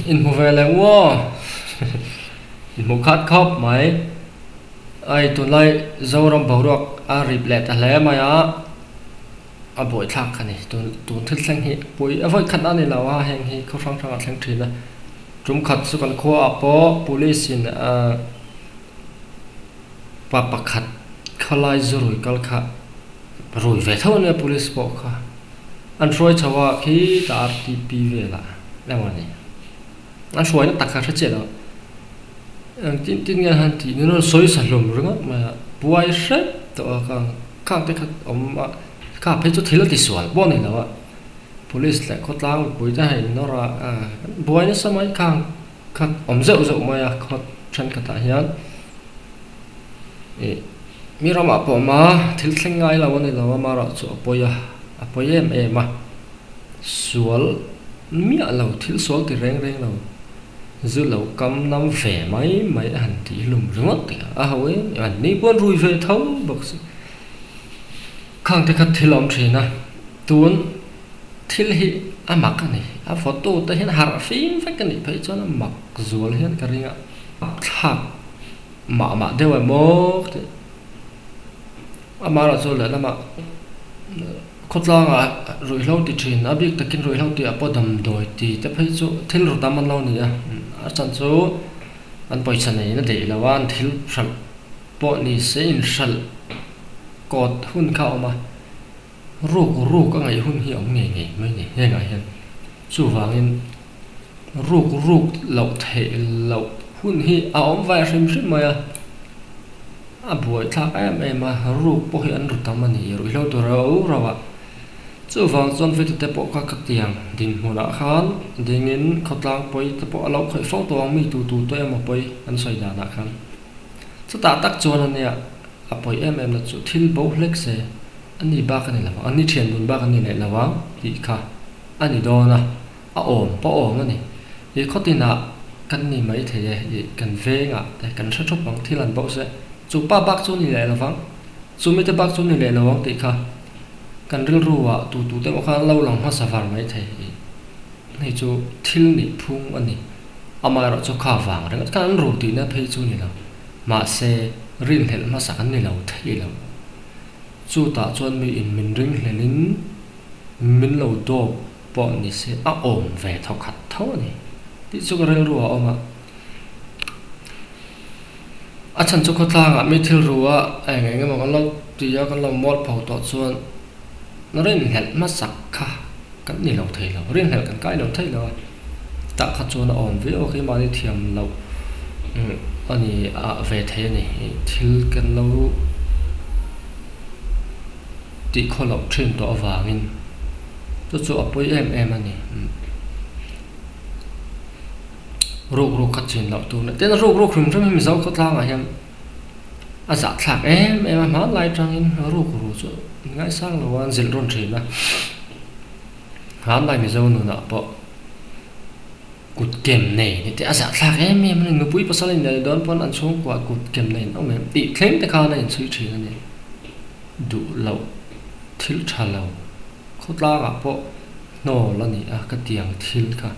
in mu ve le wo in mu khat khop mai ai tun lai zoram borok a riplet a hle ma ya a boi thak khani tun thil thleng hi pui a voi khat ani lawa heng hi kho rang rang a thleng thina tum khat su kan kho a po police in a pa pakhat khalai zurui kal kha rui ve thon ne police po kha an roi chawa khi ta RTP ve la lamani an roi na takha che lo tin nga han ti no soi sa lum runga ma buai she to kang te khat om ka phe chu thila ti swal bo ni lawa police la khotlang pui ta hai nora buai na samai kang khat om zeu zeu ma ya khot than ka ta hian mi rama po ma thil thleng lawa ni lawa ma ra chu apoyem ma sual mi alo thil sual ti reng lo zu lo kam nam ve mai han ti lum rot a hawe an ni pon rui ve thau bok khang te khat thilom thina tun thil hi amak ani a photo ta hen har film fa kan ni phai chon mak zual hen ka ringa thak ma dewa mok amara zo la ma khotlanga roi lo ti thin abik takin roi lo ti apodam doi ti te phai chu thil ru taman lo ni a chan chu an poisa nei na de lawan thil shal po ni se in shal kot hun kha ma ru ka ngai hun hi ong nge mai ni he ngai hen chu wangin ru lo the lo hun hi a om vai rim ma ya a buai thak em ma ru po hi an ru tamani roi lo to rawa chu wang chon ve te po ka tiang din huna khan dingin khotlang poi te po alo khoi fo to mi tu to em poi an soi da na khan chu ta tak chon an ya apoi em na chu thil bo hlek se ani ba kan la ani thian dun ba kan ni le lawang ti kha ani do na a om po om ani e khotina kan ni mai the ye kan ve nga te kan tha thop bang thilan bo se chu pa bak chu ni le lawang chu mi te bak chu ni le lawang ti kha kan ril ruwa tu te mo khan lo lang ma safar mai the nei chu thil ni phung ani amara chu kha wang reng kan ru ti na phei chu ni la ma se rin hel ma sa kan ni lo thei lo chu ta chon mi in min ring hlenin min lo do po ni se a om ve thau khat thau ni ti chu rel ruwa oma a chan chu khotlang a mi thil ruwa ai ngai ngai ma kan lo ti ya kan lo mol phau to chuan nó rin hel ma sak kha kan ni lo thei lo rin hel kan kai lo thei lo ta kha chu na on ve o khi ma ni thiam lo ani a ve the ni thil kan lo ti kholo thin to awangin chu apoi em ani ru khat chin lo tu na ten ru khrim tham mi zau khotlang a hiam a za thak em ma lai tangin ru chu ngai sang lo wan zil ron thina han lai mi zo nu na po kut kem nei ni te asa thak em nu pui pasal ni don pon an chung kwa kut kem nei no mem ti thleng te kha na in chui thina ni du lo thil tha lo khotla ga po no la ni a ka tiang thil kha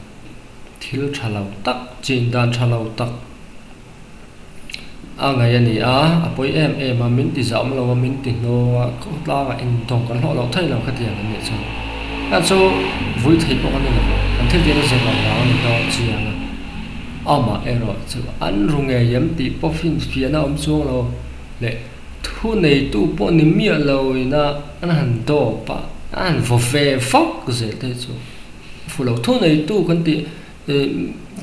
thil tha lo tak chin dan tha lo tak a ngai ani a apoi em ma min ti zam lo min ti no khotla ga in tong kan lo thai lo kha tiang ni chu a chu vui thei po kan ni lo an thil ti na se lo la ni do chiang ama ero chu an runge yam ti po fin fia na chuang lo le thu nei tu po ni mi lo ina an han do pa an vo ve fok ze te chu fu lo thu nei tu kan ti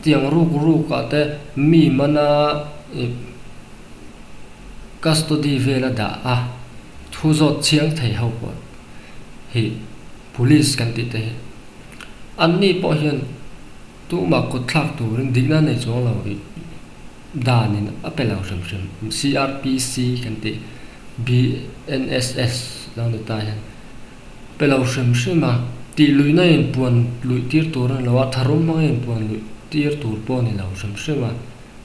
tiang ru ka te mi mana custody vela da a thu zo chiang thei ho po hi police kan ti te an ni po hian tu ma ko thak tu ring digna nei chong lo da ni a pe lo rim CRPC kan ti BNSS lo ni ta hian pe lo rim ma ti lui na in puan lui tir tur lo wa tharum ma in puan lui tir tur po ni lo rim ma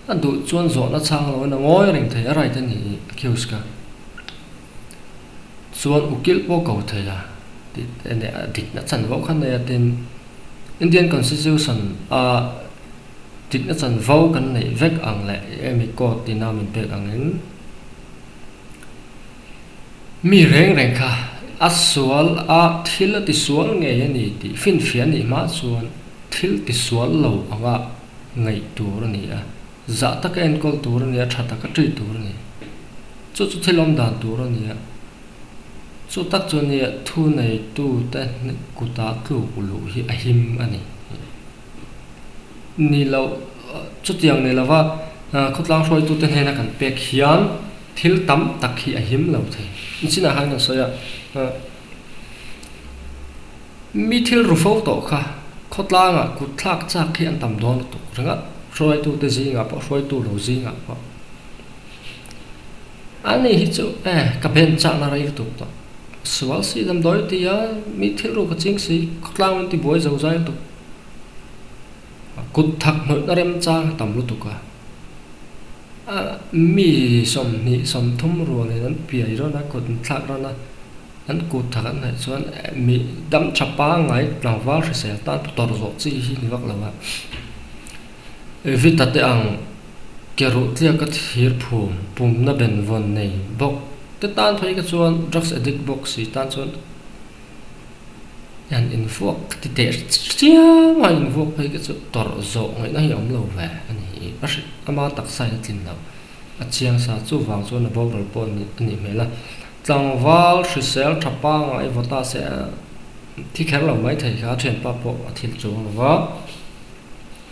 an du chuan zo na chang lo na ngoi ring thei a rai ta ni khiuska chuan ukil po ko thei la ti ene dik na chan vo khan ya tin Indian Constitution thích nó dần vô cái này vết ăn lại em có tin nào mình biết ăn đến mi rèn rèn cả asual thil ti sual nghe ni ti fin phian ni ma suan thil ti sual lo anga ngai tur ni a za tak en kol tur ni a tha tak tri tur ni chu thilom dan tur ni a chu tak chu ni thu nei tu ta ku ta ku lu hi a him ani ni lo chu tiang ni lawa khotlang roi tu ten hena kan pek hian thil tam tak hi a him lo thei china han so ya mi thil ru fo to kha khotlanga ku thlak chak khi an tam don to ranga roi tu te zinga pa roi tu lo zinga pa ani hi chu ka ben cha na rai tu to swal si dam doi ti ya mi thil ru ka ching si khotlang ti boi zo zai tu cút thắc nội nó đem cha tầm lúc tục mi som ni som thum rồi này nó bìa rồi nó cút thắc rồi nó cút thắc này cho mi đâm chập ba ngày làm vào sẽ tan tọt rồi gì hi ni vak lawa vì tất cả ang kêu tiệt cái thiệt phum nó bên vần này bốc tất tan thôi cái chuan drugs addict box si tan chuan yan info ti te chia ma info pe ke chu tor zo ngai na yom lo ve ani as ama tak sai tin lo a chiang sa chu wang chu na bol pon ni mela tlang wal sel thapa ngai vota se thi kher lo mai thai kha then pa po thil chu wa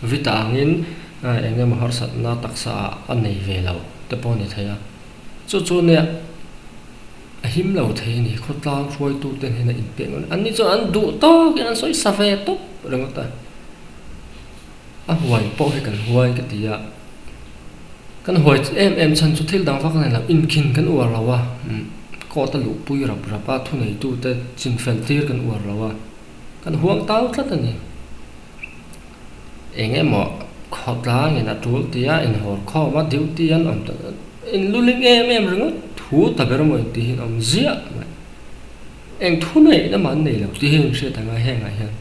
vitangin engem har sat na tak sa anei ve lo te pon ni thaya chu ne him lo thei ni khotlang roi tu ten hena in pe an ni cho an du to ke an soi sa ve to rangota a huai po he kan huai ka tia kan huai em chan chu thil dang vak nei la in kin kan uar lawa ko ta lu pui rap rapa thu nei tu te chin fel tir kan uar lawa kan huang tau tlat ani engem mo khotlang ina tul tia in hor kho ma diu ti an am ta in luling em rangot thu ta ber mo ti hin om zia eng thu nei na man nei lo ti hin se ta nga he nga hian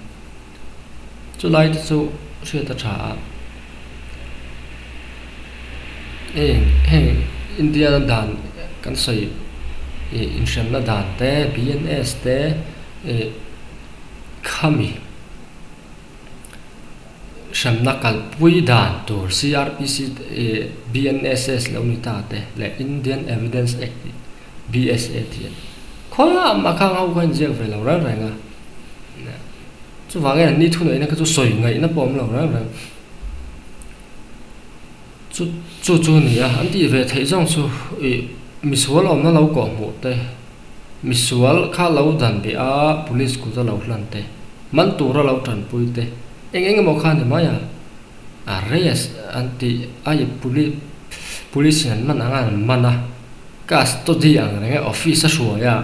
chu lai chu se ta tha India dan kan sai in shem na dan te BNS te khami shem na kal pui dan tur CRPC BNSS lo ni ta te le Indian Evidence Act BSA ti khoya ma khang hau khan je ve lo ra nga chu wa ge ni thu nei na ka chu soi ngai na pom lo ra chu ni a an ti ve thei jong chu misual om na lo ko mu te misual kha lo dan bi a police ku za lo hlan te man tu ra lo tran pui te eng mo khan ma ya arrest anti ai police an man anga mana custody ang nga office so ya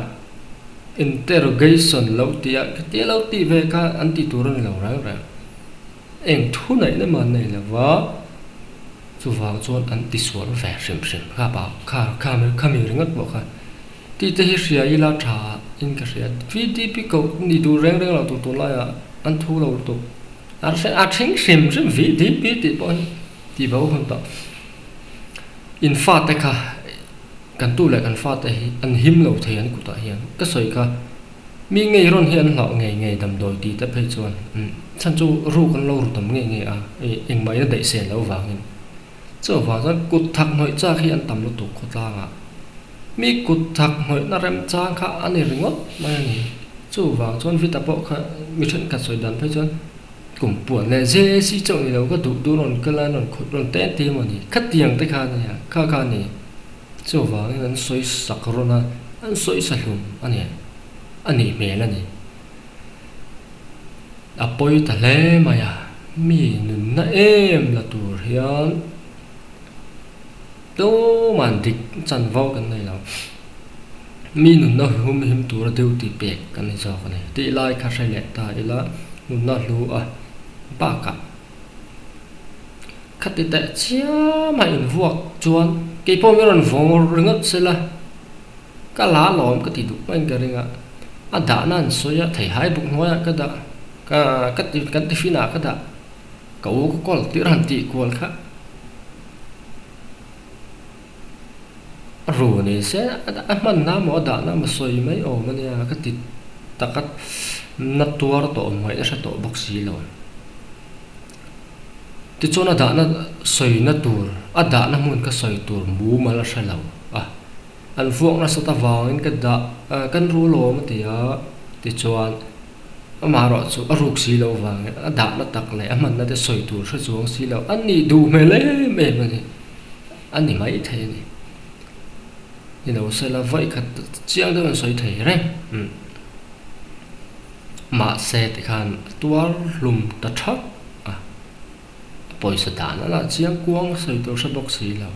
interrogation lo ti ya te lo ti ve ka anti tu ra lo ra eng thu nei na man nei la wa chu wang chuan anti sual ve sim kha ba kha mi ringat bo kha ti te hi ria ila tha in ka ria VDP ko ni du reng lo tu la ya an thu lo tu a thing sim VDP ti bon ti bo hon ta in fa ta kha kan tu la kan fa ta hi an him lo thei an ku ta hian ka soi ka mi ngei ron hian lo ngei dam doi ti ta phei chuan chan chu ru kan lo ru tam nge a eng mai na dei se lo wangin cho wa zan kut thak noi cha khi an tam lu tu khotla nga mi kut thak noi na rem cha kha ani ringot ma ni chu wa chon vi ta po kha mi thun ka soi dan phei chuan kum puan le je si chong ni lo ka du ron ka la ron khot ron te ti mo ni khat tiang te kha ni kha ni chu wa an soi sak ro na an soi sa hlum ani me la ni apoi ta le ma ya mi nun na em la tur hian to man dik chan vau kan nei lo mi nun na hum him tur deu ti pek kan ni zo kan ni ti lai kha sai le ta ila nun na lu a ba ka khati ta chia ma in vuak chuan ke po mi ron vong ringot sela ka la lom ka ti du pain ka ringa a da nan so ya thai hai buk noya ka da ka ti fina ka da cậu có tiếng hàn tị của khác rồi này sẽ mình nam ở đó nam soi mấy ổ mà nha cái tịt ta cắt nát tua ra tổ mấy nó sẽ tổ bóc xí rồi thì chỗ nào đã nó soi nát tua ở đó nó muốn cái soi tua mù mà nó sẽ lâu anh vuông nó sẽ ta vào cái đó cái rú lô mà thì cho mà rồi số ở ruột xí lâu vàng ở đó nó tắc lại mình nó để soi tua sẽ xuống xí lâu anh đi đủ mày lấy mày mà anh đi mấy thế này thì đâu sẽ là vậy cả chiang đó soi thế đấy mà xe thì khan tua lùm ta thấp bồi sẽ đàn là chiang quang soi tua sẽ bóc xí lâu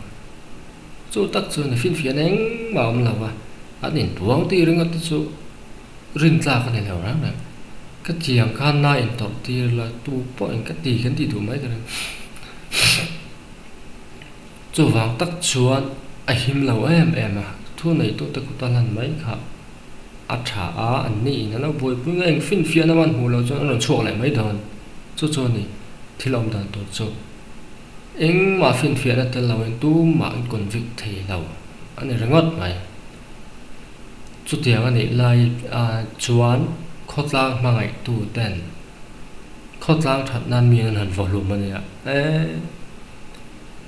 chỗ tắc chỗ này phiên phiền anh mà ông là anh nhìn tuang thì rừng ở chỗ rừng ra cái này là ráng này cái chiang khan này tọt thì là tu bỏ cái gì đủ mấy cái này chỗ vàng tắc chuan him lâu em thu này tôi tự ta làm mấy cả trả anh nị nó vui bưng anh phiền phiền nó ăn hù lâu cho nó chuộc lại mấy đòn chỗ này thì lòng đàn tổ chỗ anh mà phiền phiền là tên lâu anh tu mà anh còn việc thì lâu anh này rất ngót mày chút tiếng anh này lại chuan khót lang mà ngày tu tên khót lang thật nan miên hẳn vào lùm anh này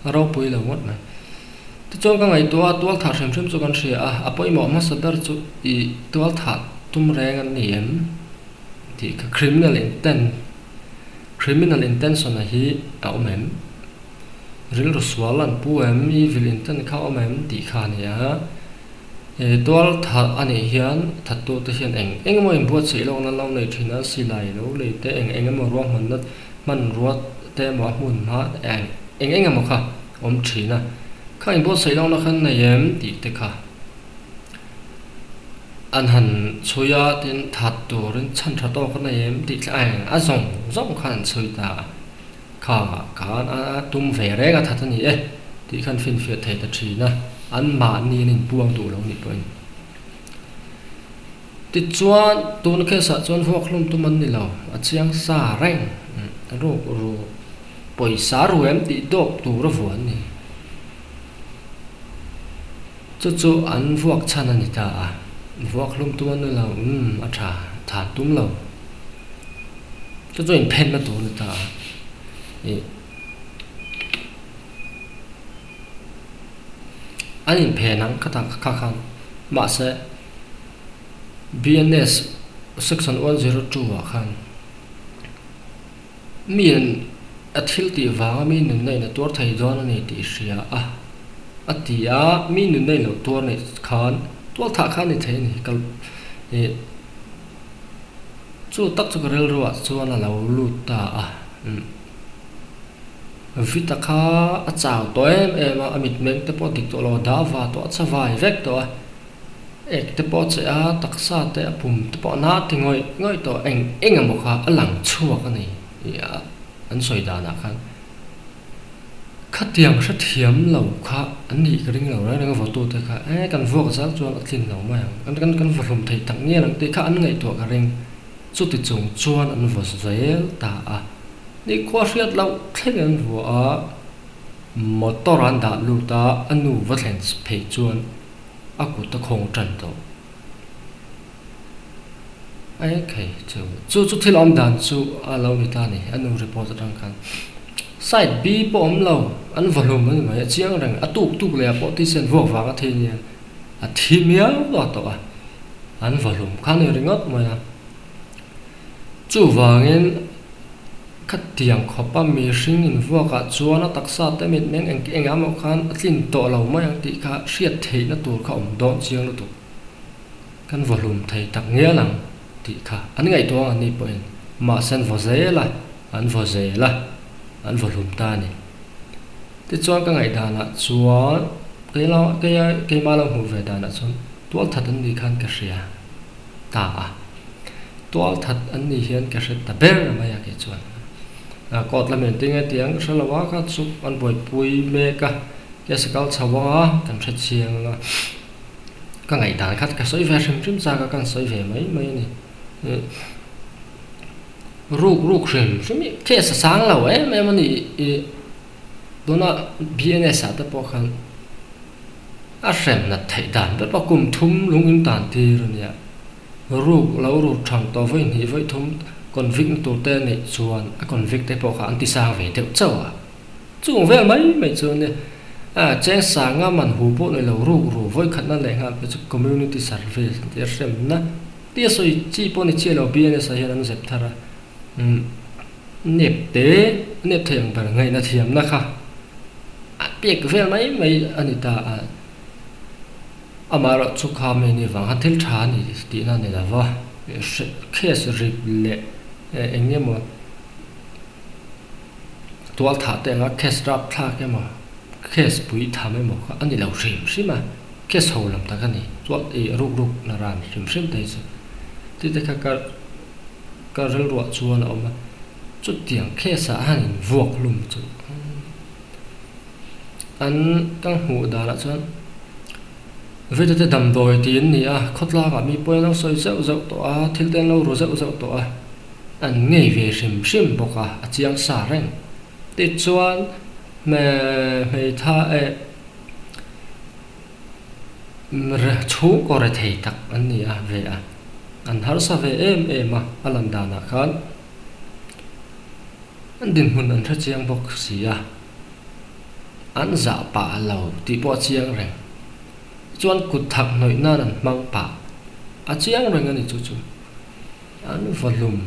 rau bùi lâu ngót mày thì cho cái ngày tua thả xem cho con xe apoi mà mà sadar cho i tua thả tum reng anh niệm thì cái criminal intention là hi ảo mềm ril rồi xóa lần pu em evil intent khao mềm thì khá này tua thả anh ấy hiền thật tu tới hiền anh mà em buat sĩ lâu này thì nó xì lại lâu lấy tới anh mà ruột mình ruột tới mà muốn mà anh mà khá chỉ na các anh bố xây lòng nó khăn này em thì thế cả anh hẳn chơi đến thật đồ đến chân thật to cái này em thì anh rong khăn chơi ta cả tum về đấy cái thật này thì khăn phiền phiền thế thật chỉ na anh mà ni nên buông đủ lâu này vậy thì chuan tu nó cái sợ chuan vóc lum tu mình này lâu chiang xa reng rồi bồi xả rồi em thì đốt tu nó vuông này chỗ anh vuông chăn anh ta vuông lum tu anh là cha thà tum lâu chỗ anh pen mà tu anh ta anh pen anh khát mà sẽ BNS section 102 khan miền athil ti vàng miền này là tuột thầy doan này thì xia atia miền này là tuột này khan tuột thà khan này thế này cái chỗ tắc chỗ cái rồi chỗ là lâu lụt ta vì ta khá chào tôi em amit mình tập bot tiktok lo đã và tôi sẽ vài vết tôi tập bot sẽ tác sa tập bùm tập bot nát thì ngồi tôi anh một khá lằng chua cái này anh soi đàn khăn khát tiếng rất hiếm lâu khá anh nghĩ cái đinh lâu đấy đang vào tôi thấy khá cần vô cái cho nó tin lâu mà cần vào lòng thấy thằng nghe lắm thì khá anh ngày tuổi cái đinh chút thì chúng chuan anh vào giấy ta đi qua phiết lâu thế nên vừa một tàu ran đã lưu ta anh nu vật lên phải chuan aku ta không trần đâu ai cái chú thì làm đàn chú lâu người ta này anh nu report rằng kan site B bom lâu anh vào lòng mà chiang rằng tụ lẹ bỏ tí sen vô vào cái thế nhỉ thì miếng đó to anh vào lòng khăn này ngót mà chú vào nghe cắt tiếng khóa mi sinh in vua cả chúa nó tác sa tới mình anh ám một khăn tin tổ lâu mấy anh tí cả siết thấy nó tụt không đón chiang nó tụt căn vào lùm thấy tắc nghĩa rằng tí cả anh ngày đó anh đi bên mà sen vào giấy là anh vào giấy là anh vào lùm ta này thế cho cái ngày đó là chúa cái mà lòng hụt về đó là chúa tuột thật anh đi khăn cái gì ta tuột thật anh đi hiền cái gì ta bé là mấy cái chúa cột là mình tiếng sẽ là quá các chúc ăn bồi bùi mê cả cái sự cao chào quá cần rất chiang là các ngày đàn khách cái sấy về xem ra các con sấy về mấy này ruk rem sumi ke sa sang lo me mani dona bns ata po khan a rem na thai dan be pa kum thum lungin tan ti ria ruk lo ru thang to voi ni voi thum convict to te ne chuan a convict te po kha anti sang ve te chawa chung vel mai chu ne cheng sanga man hu po ne lo ruk ru voi khat na le nga pe community service te rem na ti soi chi po ni che lo bns a hian zep thara nếp tế nếp thiềng và ngày là thiềm na kha việc về mấy anh ta mà rồi chúc họ mình vàng hát thiếu trả này tí nào này là vợ case rip lệ anh em mà tual thả tiền á case drop thả cái mà case bụi thả mấy mà anh ấy lâu rìm xí mà case hậu làm ta cái này tual ruk là ran rìm đấy chứ thì cái cái rêu ruột chuan ông mà chút tiếng khe xã hành vuộc lùm chút anh căng hụ đã là chuan về tới đầm đồi tiền nè khót la cả mi bơi nó soi dậu dậu to thiếu tên lâu rồi dậu dậu to anh nghe về sim bọc chiang xả rèn tết chuan mẹ tha chú có thể thấy tắc anh nè về anh har sa ve em mà alan dana khan anh din hun an tha chiang bok sia an za pa lo ti po chiang reng chuan kut thak noi na an mang pa a chiang reng ani chu an volum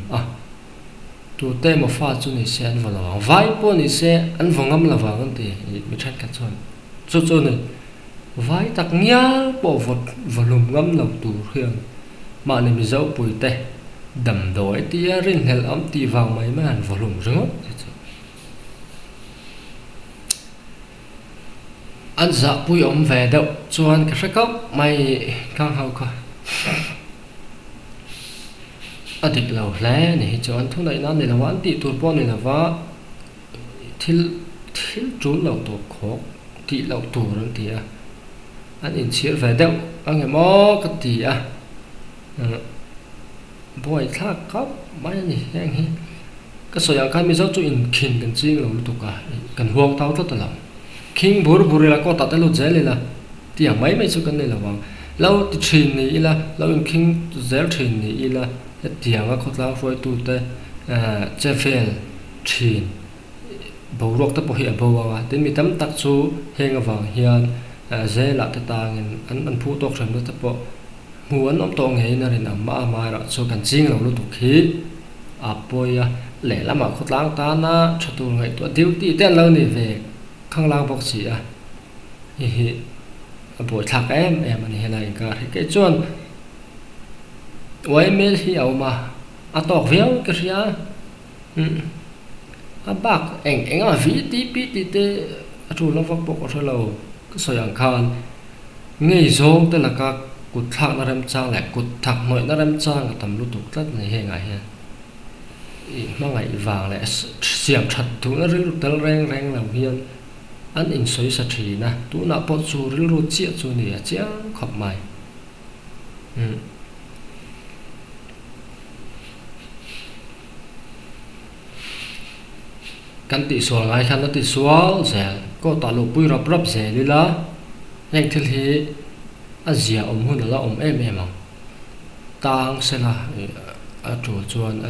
tu te mo fa chu ni se an volawang vai po ni se an vongam lawang an ti mi than ka chuan chu ni vai tak nya po volum ngam lo tu hian mà nên mình dẫu bùi tê đầm đói tia rin hel ấm tì vào mấy mà hẳn vào lùng rớt anh dạ bùi ấm về đậu cho anh cái sách cốc mày căng hậu coi anh địch lầu lé này cho anh thu này nó này là ván tị tuột bọn này là vá thiếu trốn lầu tổ khó tị lầu tổ rồi tìa anh in chia về đậu anh nghe mò cái tìa boy thác cốc mấy này anh hi cái số yang khai mi giáo cho in king cần chi lo tu cả cần huang tao tất là king bur là có tao lo dễ là tiang mấy số cần này là vàng lâu thì trình này là lâu in king dễ trình này là tiang có tao phơi tu te chefel trình bầu ruột tập hiện bầu à đến mi tấm tắc số heng vàng hiền dễ là ta anh phụ thuộc trong đó tập bộ muốn ông tông hệ na rin mà rồi số cần chính là lúc khí bôi lẽ lắm mà khốt lang ta na cho tôi ngày tôi tiêu tí tên lâu này về khang lang bọc chỉ hi bôi thạc em này là cái cái chuyện vậy mấy hiểu mà tọt véo cái gì bác anh mà ví tí tê chú nó vấp bọc ở lâu cái sợi hàng khan ngay giống tức là các cút thạc nó rem trang lại cút thạc nội nó rem trang cái tầm lúc tục rất này hệ ngại ha mà ngày vàng lại xiêm chặt tú nó rít tơ reng làm hiền anh in soi sát chỉ na tú nọ bớt chú rít lút chia chú này chia khập mày căn tỷ số ngày khăn nó tỷ số rẻ có tao lục bùi rập rẻ đi lá nhanh thế thì Asia hun là em à tang sẽ là chủ chuan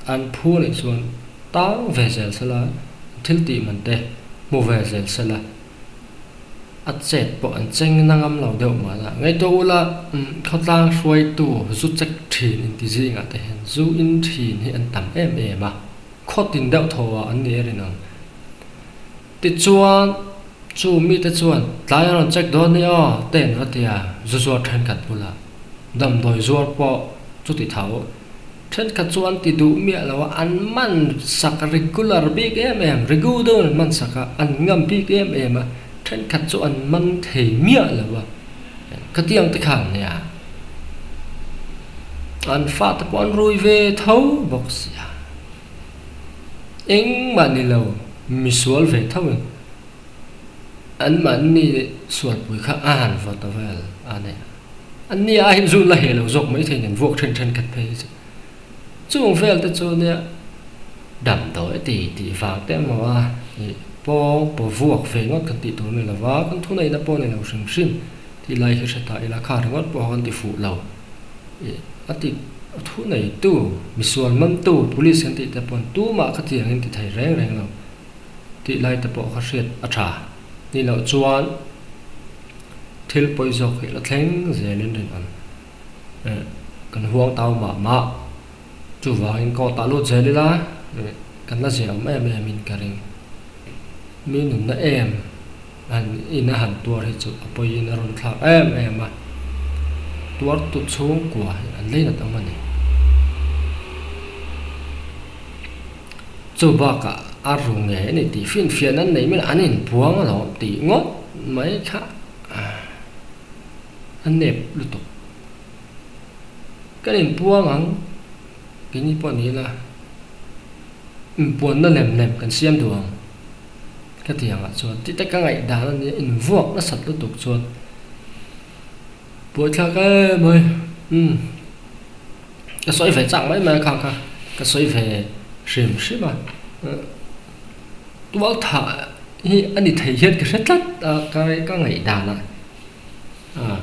an phu này chuan tang về sẽ là thiếu tị mình tê mua về sẽ là chết bọn anh tranh năng âm lòng đâu mà là ngay đâu làเขาtang xuôi tu rút chắc thìn thì gì ngã thế rút in thìn thì anh tầm em mà khó tin đâu thầu anh này rồi nè thì chuan chú mi ta chuan tlai ron check don ni ten vatia zuzuar then khat bula dam doi zuar po chu ti thau then khat chuan ti du mi lawa an man sak regular big regular man saka an ngam big em then khat chu an man thei mi lawa ka tiang te khan ne an fa ta pon rui ve thau box ya eng ma ni lo mi sual ve thau anh mà anh đi suốt buổi khác ăn vào tàu về anh này anh đi ai du là hệ lâu dọc mấy thằng nhân vuông trên cắt phê chứ không về tới chỗ này đầm tối thì vàng tem mà po vuộc về ngót cần tị tụi này là vá con thu này là po này là sừng sин thì lại khi sẽ tại là khá ngót po con tị phụ lầu tị thu này tu misuan mâm tu police kan tị tập tu mà cái tiền kan tị thầy rèn lầu tị lại tập po khá sệt trả ni lầu chuan thil poi zok la thleng zel in ren an kan huang tau ma chu wangin ko ta lo zelila kan la zel ma min karing min na an in han tuar hi chu apoi in ron thla a tuar tu chung kwa an leina tamani chu ba ka arung nge ni ti fin fian an nei min anin puang lo ti ngot mai kha anh nẹp lụt tục cái nền buông ăn cái như bọn này là buồn nó lem cần xem được cái tiếng ạ chuột thì tất cả ngày đã là in vuông nó sạch lụt tục chuột buổi theo cái mời cái xoay phải chẳng mấy mà khang cái xoay phải xìm xí mà tôi bảo thả anh đi thấy hết cái rất cái ngày đã này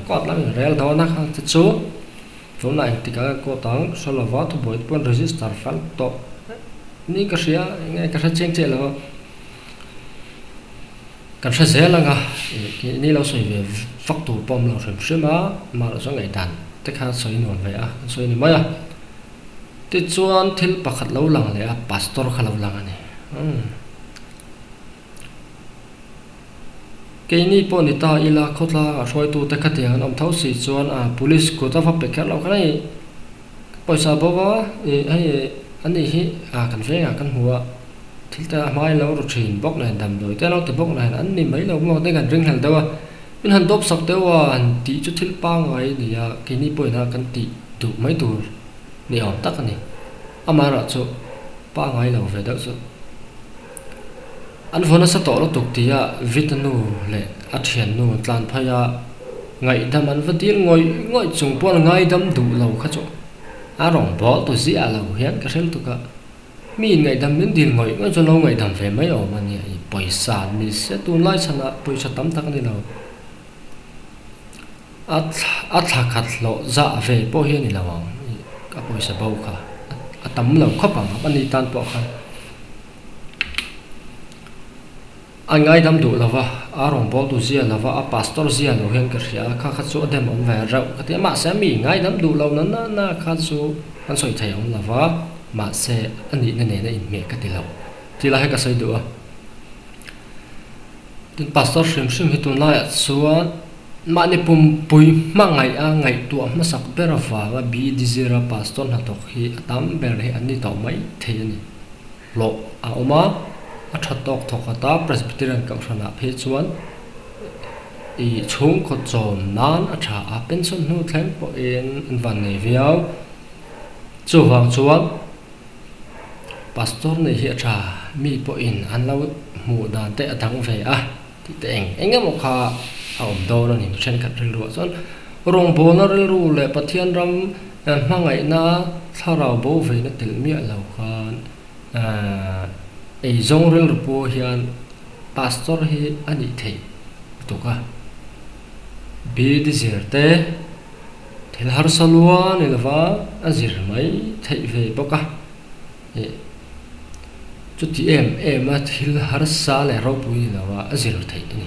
có lắm real đó nó không thật số chỗ này thì cái cô táng sau là vót bồi quân register file to ní cái gì nghe cái gì change là cái gì là ngà ní lâu xoay về phát tụ bom lâu rồi xí mà là số ngày đàn tất cả xoay nón vậy xoay này mấy thì chuan thil pakhat lâu lăng này pastor khá lâu lăng này cái này bọn người ta ila khốt la rồi tụ tất cả tiền ông tháo xì chuan police của ta phát bẹt lâu cái này paisa bao hay anh ấy cần phải cần hùa thì ta mai lâu rồi chuyển bóc này đầm rồi cái lâu từ bóc này anh ấy mấy lâu mà tới gần rinh hàng đâu bên hàng top sọc đâu anh tí chút thil ba ngày thì cái này bọn nó cần tí tụ mấy tụ để ông tắc này mà rồi chỗ ba ngày lâu về đâu rồi anh vốn sẽ tỏ ra tục thì vitanu lệ athian nu tlan phaya ngày đâm anh vẫn tiến ngồi chung bọn ngày đâm đủ lâu khá chỗ rong bỏ tôi gì lâu hiện cái sel tụi cả mình ngày đâm đến tiền ngồi cho lâu ngày đâm về mấy ở mà nhỉ bồi sản mình sẽ tuôn lại sana bồi sản tắm tắc này lâu ắt khát lộ dạ về bao nhiêu này là vòng các bồi sản bao cả tắm lâu khóc bằng anh đi tan bỏ khăn anh ngay đâm đủ là vợ rong bỏ tôi gì là vợ pastor gì là hiện cái gì khát số đem ông về rau cái thế mà sẽ mình ngay đâm đủ lâu nó khát số anh soi thấy ông là vợ mà sẽ anh đi này in mẹ cái tiền lâu thì là hay cái soi đủ tin pastor xem hết tuần lại số mà này pui mà ngày tua mà sắc bera và bi dizera pastor na to khi tam ber he anh đi tàu mấy thế này lộ oma thật tóc thọc ta Presbyterian cộng sản áp hết chuan chung có chọn nan trả pension nu thêm bộ in văn này véo chu vang chuan pastor này hiện trả mi bộ in ăn lâu mù đàn tệ thắng về thì tệ anh em một khá ông đâu là những trên cắt rìu chuan rong bồn nó rìu lệ bắt thiên ram mà ngày na thao rau bố về nó tiền miệng lâu khan ai zong rel rupo hian pastor hi ani thei tuka bi di zerte thil har salwa ni lawa azir mai thei ve boka chu ti em a thil har sa le ro pui lawa azir thei ni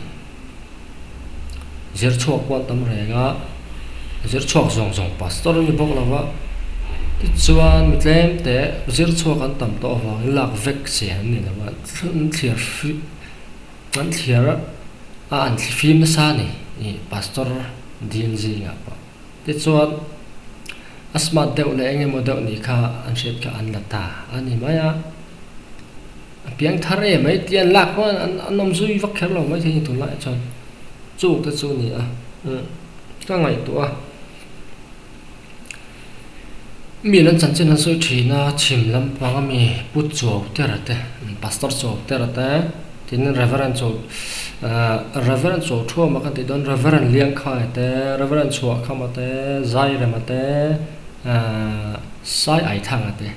zir chok quan tam renga zir chok zong pastor ni bok lawa ti chuan mi tlem te zir chok an tam to awang lak vek sian ni lawa thliar an thliar an thlim na sa ni pastor din ji nga pa ti chuan asma deuh le engemaw deuh ni kha an shet ka an lata ani maya piang thare mai tian lak wa an nom zui vak kher lo mai thei tu lai chon chu ta chu ni ka ngai tu mi nan chan chen han soi thina chim lam panga mi put chaw terate pastor chaw terate tin reverend chaw thua ma kan ti don reverend liang khai te reverend chaw khama te zai rema te sai ai thang ate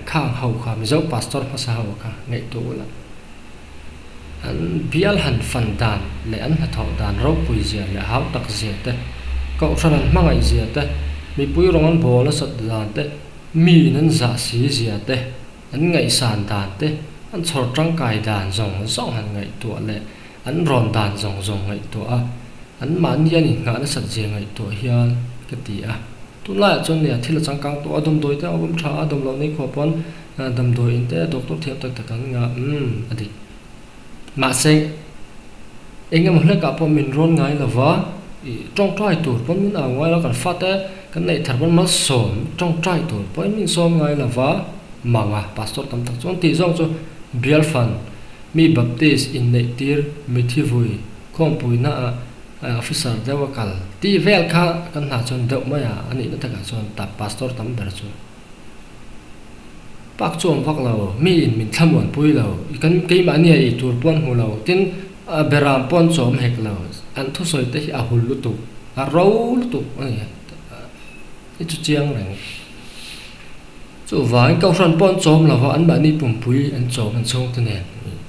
khang hậu kha mi zo pastor ma sa hậu kha ngai tu la an bial han fan dan le an ha thau dan ro pui zia le hau tak zia te ko sanan mangai zia te mi pui rong an bol sat dan te mi nan za si zia te an ngai san dan te an chor tang kai dan zong zong han ngai tu le an ron dan zong zong ngai tu a an man hian in nga na sat zia ngai tu hian ka ti a tu la chon ne thil chang kang tu adum doi te abum tha adum lo nei kho pon dam doi in te doctor thiam tak tak kan nga adi ma se engem hla ka po min ron ngai lawa trong trai tu pon min a ngai la kan fa te kan nei thar ban ma som trong trai tu pon min som ngai lawa manga pastor tam tak chon ti zong chu bial fan mi baptist in nei tir mi thi vui khom pui na officer dewa kal ti vel kha kan na chon deuh ma ya ani na taka chon ta pastor tam ber chu pak chom vak lo mi in min thamon pui lo kan ke ma ni ai tur pon hu lo tin beram pon chom hek lo an thu soi te a hul lu tu a ro lu tu ai chu chiang rang chu vai kau ran pon chom lo an ba ni pum pui an chom an chong te ne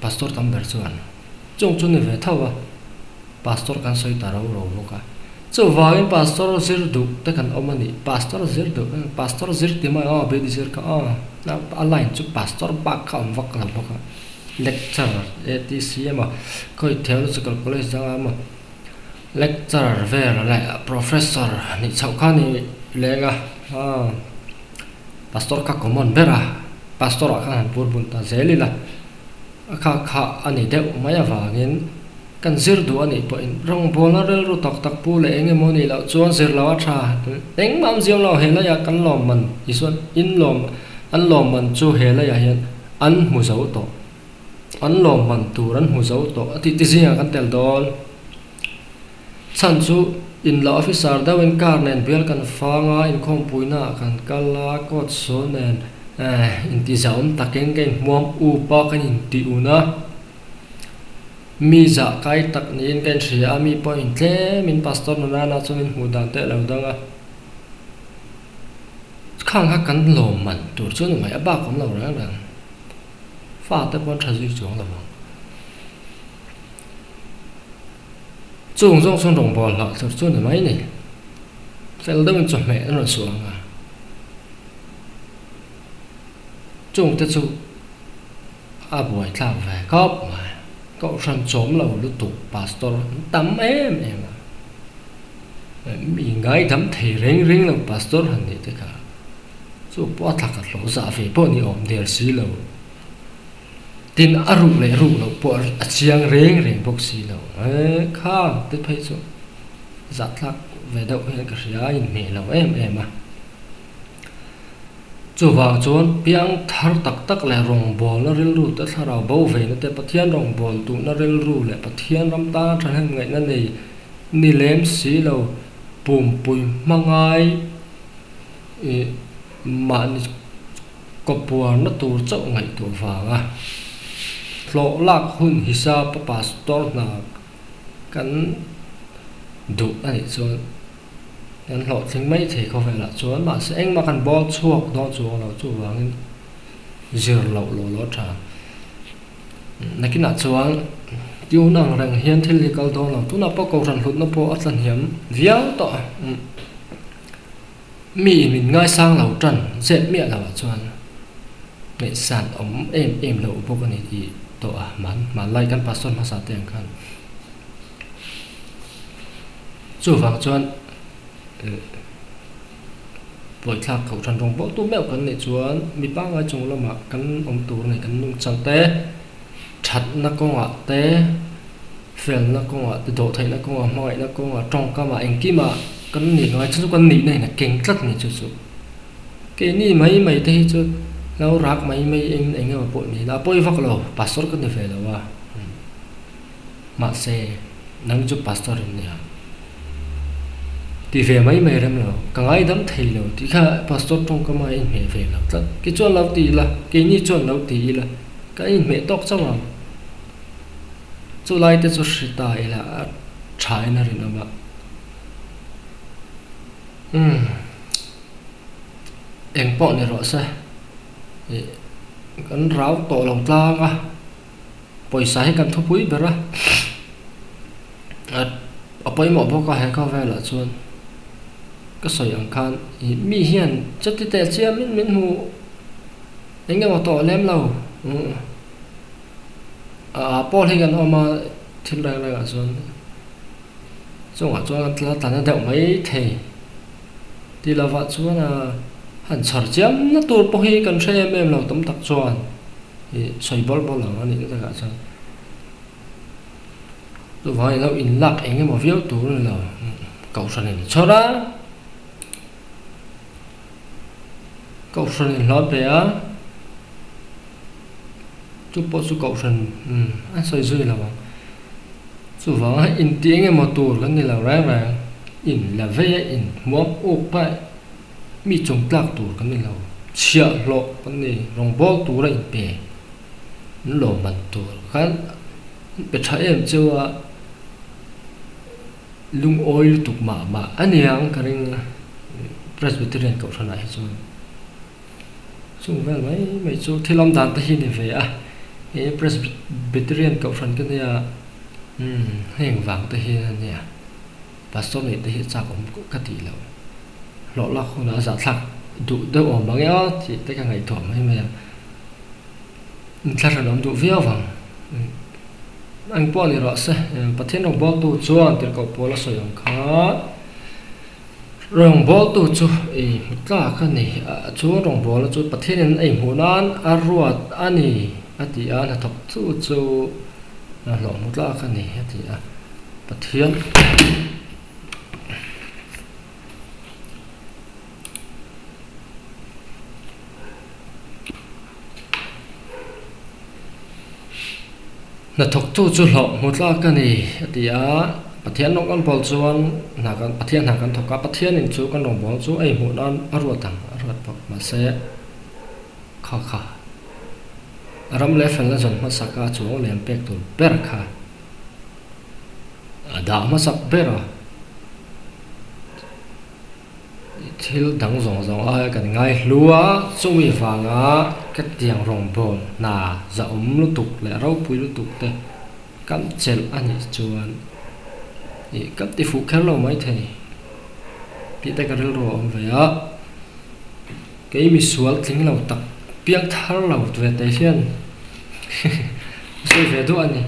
pastor tam ber chu an chong chu ne ve thawa pastor kan soi tarau ro boka chu vai pastor zir du te kan omani pastor zir du pastor zir ti ma be di zir ka na align chu pastor ba ka vak la boka lecturer etc ma koi theological college janga ma lecturer ver la professor ni chau kha ni lenga pastor ka common bera pastor ka han pur bun ta zelila kha ani de maya wangin kan zir du ani po in rong bola rel ru tak tak pu le enge moni la chuan zir lawa tha eng mam ziom lo hela ya kan lom man ison in lom an lom man chu hela ya hian an mu zo to an lom man tur an mu zo to ati ti zia kan tel dol chan chu in la officer da wen kar nen bel kan fanga in khom puina kan kala kot so nen in ti zaum takeng ken mom u pa kan in ti una mi za kai tak ni in kan thria mi point le min pastor na na chumin hu dan te lo danga khang ha kan lom man tur chu mai aba kom lo rang rang fa te pon tha ji chong la bang chung zong song dong bol la tur chu mai ni fel dam chu me no suang a chung te chu a boi tla ve kop ma cậu săn chóm là một lúc tục pastor tắm em mình ngay thắm thề rèn rèn là pastor hẳn đấy tất cả số bỏ thắc cả lỗ giả về bỏ ni ôm đèn xí lâu tin aru lâu bỏ chiang rèn rèn bốc xí lâu khá tất phải số giả thắc về đâu hiện cái gì anh mẹ lâu em à chu vào chốn piang thar tak tak le rong bol na ril ru ta tharau bo ve na te pathian rong bol tu na ril ru le pathian ram ta than han ngai na nei ni lem si lo pum pui mangai ma ni ko puar na tur chau ngai tu wa lo lak hun hisab pastor na kan du ai so anh họ chính mấy thì không phải là chúa mà sẽ anh mà cần bó chuộc đó chúa là chúa vàng dừa lẩu lỗ trà này cái nào chúa tiêu năng rằng hiến thiên lý cao đó là tu nào bao cầu rằng hụt nó bao ắt lần hiếm véo tọ mình ngay sang lẩu trần dễ miệng là chúa này sàn ống em lẩu bao cái này thì tọ mà lại căn pastor mà sao tiền kan chúa vàng chúa với thạc khẩu trần rong bộ tu mèo cần này chuan mi ba ngay chung là mà cần ông tu này cần nung chẳng té chặt nó con ạ té phèn nó con ạ từ độ thấy nó con ạ mọi nó con ạ trong cả mà anh kia mà cần nỉ nói chứ con nỉ này là kinh rất này chú cái nỉ mấy thế chứ lâu rác mấy anh ở bộ này là bôi vắc lò pastor cần phải là mà xe nâng giúp pastor này thì về mấy rem rồi càng ai đắm thầy rồi thì khá pastor trong cái máy mẹ về làm rất cái chuyện lâu thì là cái như chuyện lâu thì là cái mẹ tóc xong rồi chỗ lại tới chỗ sự tài là trái nó rồi nó em bọn này rõ sao kan rau to lo tlang a poisa hi kan thopui bera apoi mo boka he ka vela chuan ka soi ang khan mi hian chati te chia min hu engge mo to lem lo pol hi kan oma thil rang rang chuan chuan tla tan da mai thei ti lawa chuan han char chiam na tur po hi kan thre em lo tam tak chuan soi bol bol ang ani ta ka chuan tu vai lo in lak engge mo viau tur lo cậu san ni chora cậu san ni lo pe a chú po chú cậu san anh soi rơi là bằng chú vắng in tiếng em một tuổi lần này là ráng in là về in mua ốp bay mi trồng lạc tuổi cái này là chia lộ cái này rong bó tuổi là in bè lộ mặt tuổi khán bị thấy em chưa lung oi tục mà anh em cái này Presbyterian cậu san này chú chú về mấy chú thi long đàn tới hiện về à Presbyterian cậu san cái này hình vàng tới hiện này pastor này tới hiện sao cũng cắt tỷ lâu lọ lọ không nó giả thắc đủ đâu ổn bằng nhau thì tất cả ngày thoải mái mà thật là nó đủ véo vàng anh bỏ này rõ sẽ bắt thiên đồng bó tu chuan tiền cậu bỏ là soi ông khó rồng bó tu chu cả cái này chú rồng bó là chú bắt thiên anh hồ nan ruột anh thì là thọc chu là lọ một lá cái này thì bắt thiên là thọc chu lọ một lá cái này thì bắt thiên nó con bò chuan là con bắt thiên thọc cá bắt thiên nên chú con rồng bó chú ấy hồ nan ruột bọc mà sẽ khó ram le fan la zon ma saka chu lem pek tu ber kha da ma sak bera thil dang zong a kan ngai hlua chumi wanga ka tiang rong bol na za lu tuk le rau pui lu tuk te kam chel ani chuan kap ti fu khelo mai thei pi te ka rel ro om ve a ke mi sual thing lo tak piang thar lo tu te hian soi ve du ani